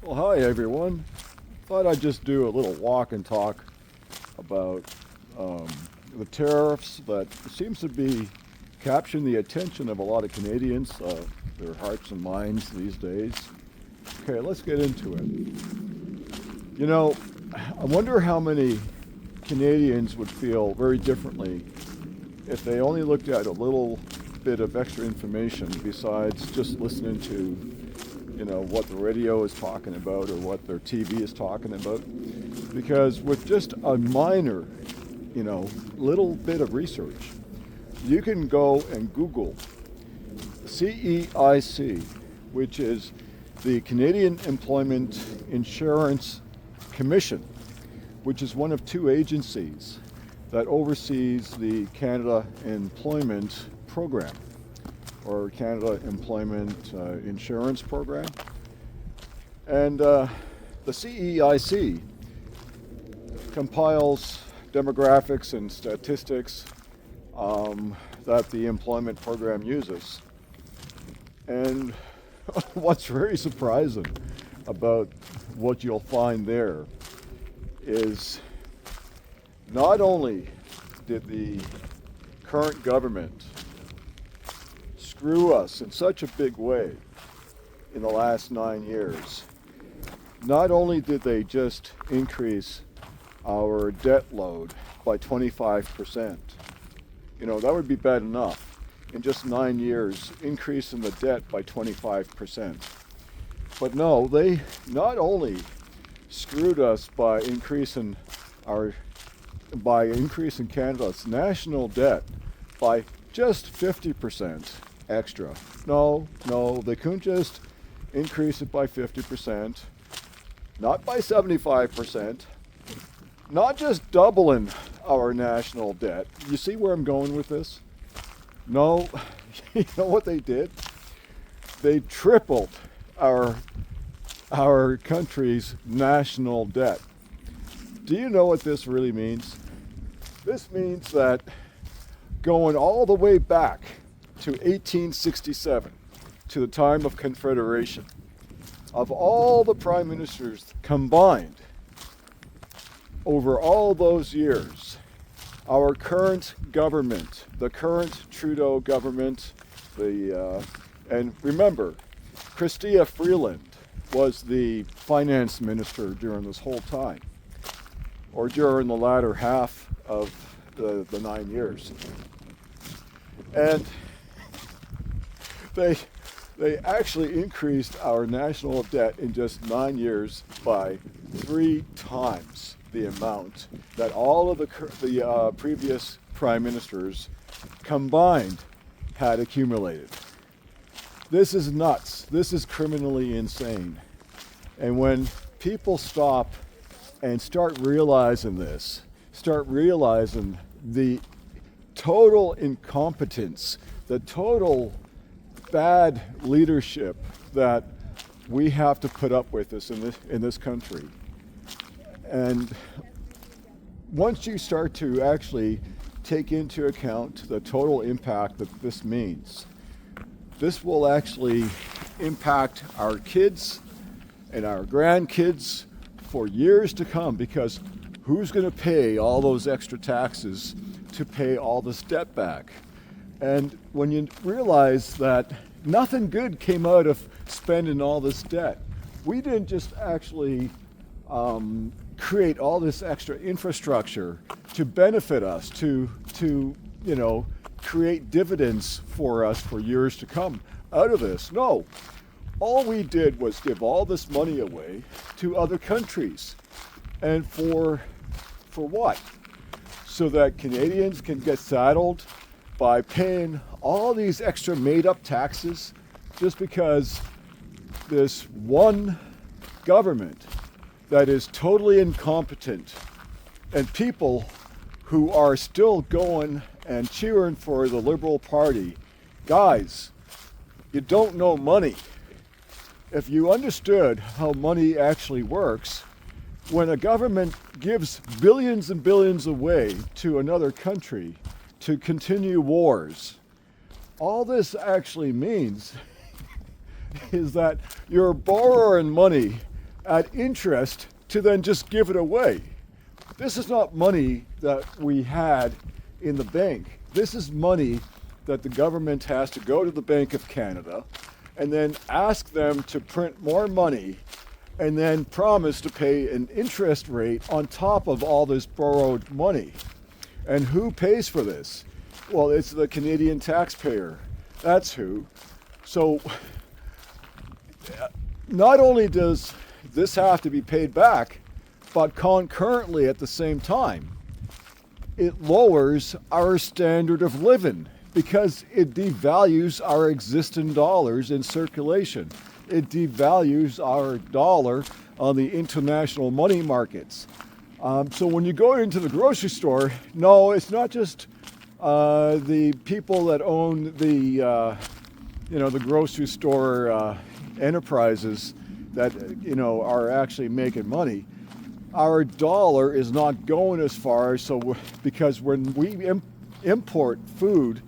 Well, hi everyone. Thought I'd just do a little walk and talk about um, the tariffs that seems to be capturing the attention of a lot of Canadians, their hearts and minds these days. Okay, let's get into it. You know, I wonder how many Canadians would feel very differently if they only looked at a little bit of extra information besides just listening to, what the radio is talking about or what their TV is talking about. Because with just a minor, little bit of research, you can go and Google CEIC, which is the Canadian Employment Insurance Commission, which is one of two agencies that oversees the Canada Employment Program or Canada Employment Insurance Program. And the CEIC compiles demographics and statistics that the employment program uses. And what's very surprising about what you'll find there is not only did the current government screw us in such a big way in the last 9 years, not only did they just increase our debt load by 25%, that would be bad enough. In just 9 years, increasing the debt by 25%. But no, they not only screwed us by increasing Canada's national debt by just 50% extra. No, they couldn't just increase it by 50%, not by 75%, not just doubling our national debt. You see where I'm going with this? No, you know what they did? They tripled our country's national debt. Do you know what this really means? This means that going all the way back to 1867, to the time of Confederation, of all the prime ministers combined over all those years, our current government, the current Trudeau government, and remember, Chrystia Freeland was the finance minister during this whole time, or during the latter half of the 9 years. And they actually increased our national debt in just 9 years by 3 times the amount that all of the previous prime ministers combined had accumulated. This is nuts. This is criminally insane. And when people stop and start realizing this, start realizing the total incompetence, the total bad leadership that we have to put up with in this country. And once you start to actually take into account the total impact that this means, this will actually impact our kids and our grandkids for years to come, because who's going to pay all those extra taxes to pay all this debt back? And when you realize that nothing good came out of spending all this debt, we didn't just actually create all this extra infrastructure to benefit us, to create dividends for us for years to come out of this. No, all we did was give all this money away to other countries. And for what? So that Canadians can get saddled by paying all these extra made-up taxes just because this one government that is totally incompetent, and people who are still going and cheering for the Liberal Party. Guys, you don't know money. If you understood how money actually works, when a government gives billions and billions away to another country to continue wars, all this actually means is that you're borrowing money at interest to then just give it away. This is not money that we had in the bank. This is money that the government has to go to the Bank of Canada and then ask them to print more money and then promise to pay an interest rate on top of all this borrowed money. And who pays for this? Well, it's the Canadian taxpayer. That's who. So not only does this have to be paid back, but concurrently at the same time, it lowers our standard of living because it devalues our existing dollars in circulation. It devalues our dollar on the international money markets. So when you go into the grocery store, no, it's not just the people that own the grocery store enterprises that are actually making money. Our dollar is not going as far, because when we import food,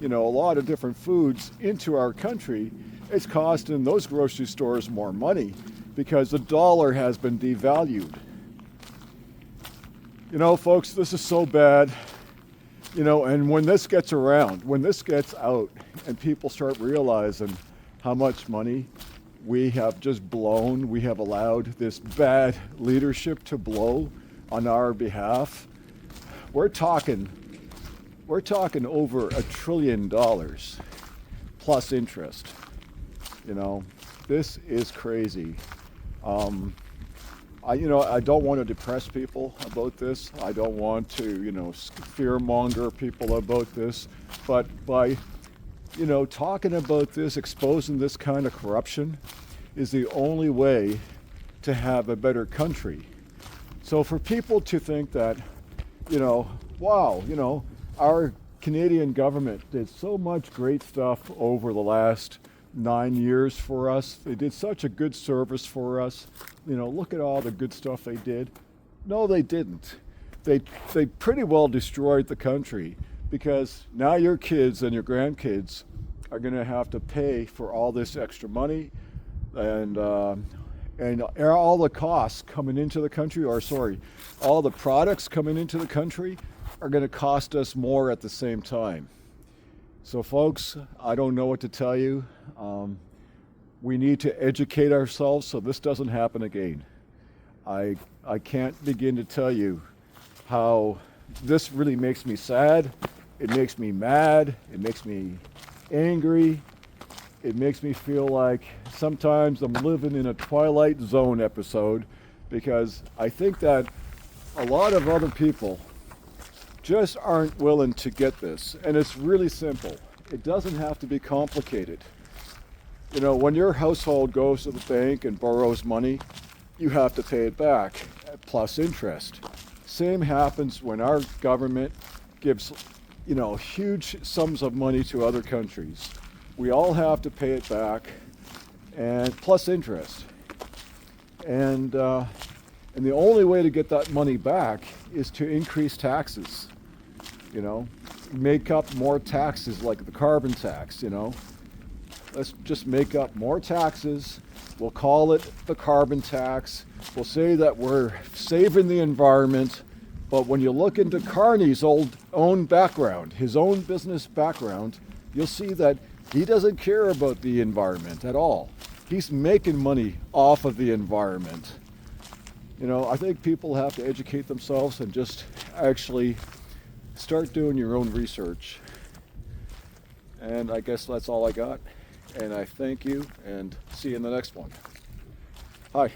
a lot of different foods into our country, it's costing those grocery stores more money because the dollar has been devalued. Folks, this is so bad. And when this gets around, when this gets out and people start realizing how much money we have just blown, we have allowed this bad leadership to blow on our behalf, we're talking over $1 trillion plus interest. This is crazy. I don't want to depress people about this. I don't want to, fear monger people about this. But by, talking about this, exposing this kind of corruption is the only way to have a better country. So for people to think that, wow, our Canadian government did so much great stuff over the last 9 years for us. They did such a good service for us. Look at all the good stuff they did. No, they didn't. They pretty well destroyed the country because now your kids and your grandkids are going to have to pay for all this extra money and all the costs coming into the country, all the products coming into the country are going to cost us more at the same time. So folks, I don't know what to tell you. We need to educate ourselves so this doesn't happen again. I can't begin to tell you how this really makes me sad. It makes me mad. It makes me angry. It makes me feel like sometimes I'm living in a Twilight Zone episode because I think that a lot of other people just aren't willing to get this. And it's really simple. It doesn't have to be complicated. When your household goes to the bank and borrows money, you have to pay it back plus interest. Same happens when our government gives, huge sums of money to other countries. We all have to pay it back and plus interest. And the only way to get that money back is to increase taxes. Make up more taxes like the carbon tax, Let's just make up more taxes. We'll call it the carbon tax. We'll say that we're saving the environment. But when you look into Carney's own background, his own business background, you'll see that he doesn't care about the environment at all. He's making money off of the environment. I think people have to educate themselves and just actually start doing your own research. And I guess that's all I got. And I thank you and see you in the next one. Hi.